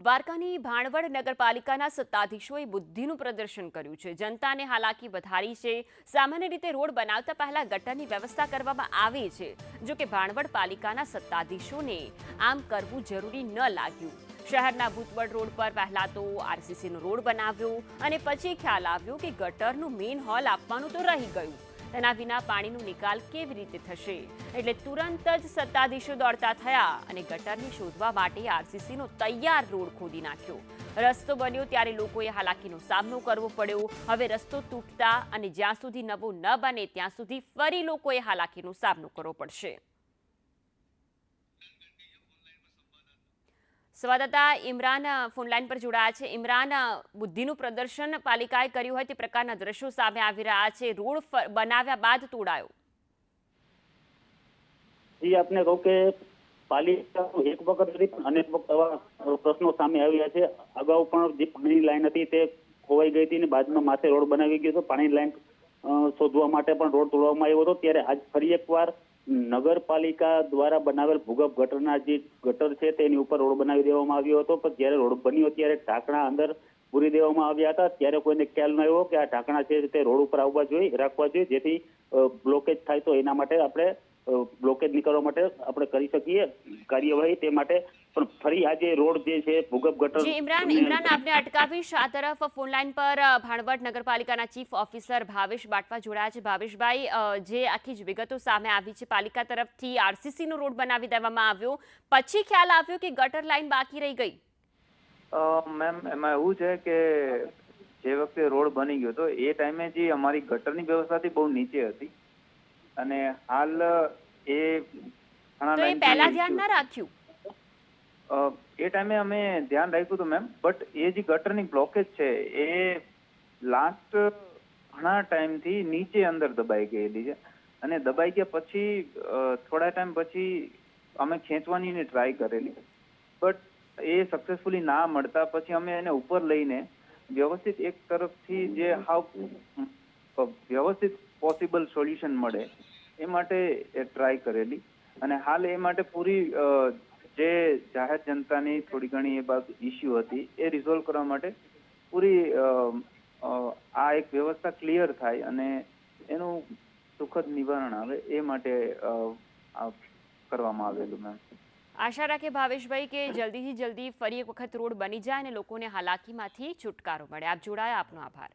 દ્વારકાની ભાણવડ નગરપાલિકાના સત્તાધીશોએ બુદ્ધિનું પ્રદર્શન કર્યું છે। જનતાને હાલાકી વધારી છે। સામાન્ય રીતે રોડ બનાવતા પહેલા ગટરની વ્યવસ્થા કરવામાં આવે છે। જો કે ભાણવડ પાલિકાના સત્તાધીશોને આમ કરવું જરૂરી ન લાગ્યું। શહેરના ભૂતવડ રોડ પર પહેલા તો આરસીસીનો રોડ બનાવ્યો અને પછી ખ્યાલ આવ્યો કે ગટરનું મેઇન હોલ આપવાનું તો રહી ગયું। તેના વિના પાણીનો નિકાલ કેવી રીતે થશે? એટલે તુરંત જ સત્તાધીશો દોડતા થયા અને ગટરને શોધવા માટે આરસીસીનો તૈયાર રોડ ખોદી નાખ્યો। રસ્તો બન્યો ત્યારે લોકોએ હાલાકીનો સામનો કરવો પડ્યો। હવે રસ્તો તૂટતા અને જ્યાં સુધી નવો ન બને ત્યાં સુધી ફરી લોકોએ હાલાકીનો સામનો કરવો પડશે। સંવાદદાતા ઇમરાન ફોનલાઈન પર જોડાયા છે। ઇમરાન, બુદ્ધિનું પ્રદર્શન પાલિકાએ કર્યું હોય તે પ્રકારના દ્રશ્યો સામે આવી રહ્યા છે। રોડ બનાવ્યા બાદ તોડાયો। જી આપને કહું કે પાલિકા એક વખત નથી પણ અનેક વખત આવા પ્રશ્નો સામે આવ્યા છે। અગાઉ પણ જે પાણીની લાઈન હતી તે ખોવાઈ ગઈ હતી અને બાદમાં માથે રોડ બનાવી ગયો હતો। પાણીની લાઈન શોધવા માટે પણ રોડ તોડવામાં આવ્યો હતો। ત્યારે આજ ફરી એકવાર નગરપાલિકા દ્વારા બનાવેલ ભૂગર્ભ ગટરના જે ગટર છે તેની ઉપર રોડ બનાવી દેવામાં આવ્યો હતો। પણ જ્યારે રોડ બન્યો ત્યારે ઢાંકણા અંદર પૂરી દેવામાં આવ્યા હતા। ત્યારે કોઈને ખ્યાલ ન આવ્યો કે આ ઢાંકણા છે તે રોડ ઉપર રાખવા જોઈએ જેથી બ્લોકેજ થાય તો એના માટે આપણે બ્લોકેજ નીકળવા માટે આપણે કરી શકીએ કાર્યવાહી। તે માટે પણ ફરી આજે રોડ જે છે ભૂગર્ભ ગટર જી ઇમરાન આપને અટકાવીશ। આ તરફ ફોન લાઈન પર ભાણવડ નગરપાલિકાના ચીફ ઓફિસર ભાવેશ બાટવા જોડાયા છે। ભાવેશભાઈ, જે આખી જ વિગતો સામે આવી છે, પાલિકા તરફથી આરસીસીનો રોડ બનાવી દેવામાં આવ્યો, પછી ખ્યાલ આવ્યો કે ગટર લાઈન બાકી રહી ગઈ। મેમ, એમાં એવું છે કે જે વખતે રોડ બની ગયો હતો એ ટાઈમે જે અમારી ગટરની વ્યવસ્થા હતી બહુ નીચે હતી અને હાલ એ પહેલા ધ્યાન ના રાખ્યું। એ ટાઈમે અમે ધ્યાન રાખ્યું હતું મેમ, બટ એ જે ગટરની બ્લોકેજ છે એ લાસ્ટ ઘણા ટાઈમથી નીચે અંદર દબાઈ ગયેલી છે અને દબાઈ ગયા પછી થોડા ટાઈમ પછી અમે ખેંચવાની ટ્રાય કરેલી, બટ એ સક્સેસફુલી ના મળતા પછી અમે એને ઉપર લઈને વ્યવસ્થિત એક તરફથી જે હાવ વ્યવસ્થિત પોસિબલ સોલ્યુશન મળે એ માટે ટ્રાય કરેલી અને હાલ એ માટે પૂરી જે જાહેર જનતાની થોડી ઘણી એ બાબત ઇસ્યુ હતી એ રિઝોલ્વ કરવા માટે પૂરી આ એક વ્યવસ્થા ક્લિયર થાય અને એનું સુખદ નિવારણ આવે એ માટે કરવામાં આવેલું મેમ। આશા રાખે ભાવેશભાઈ કે જલ્દીથી જલ્દી ફરી એક વખત રોડ બની જાય અને લોકોને હાલાકીમાંથી છુટકારો મળે। આપ જોડાયા, આપનો આભાર।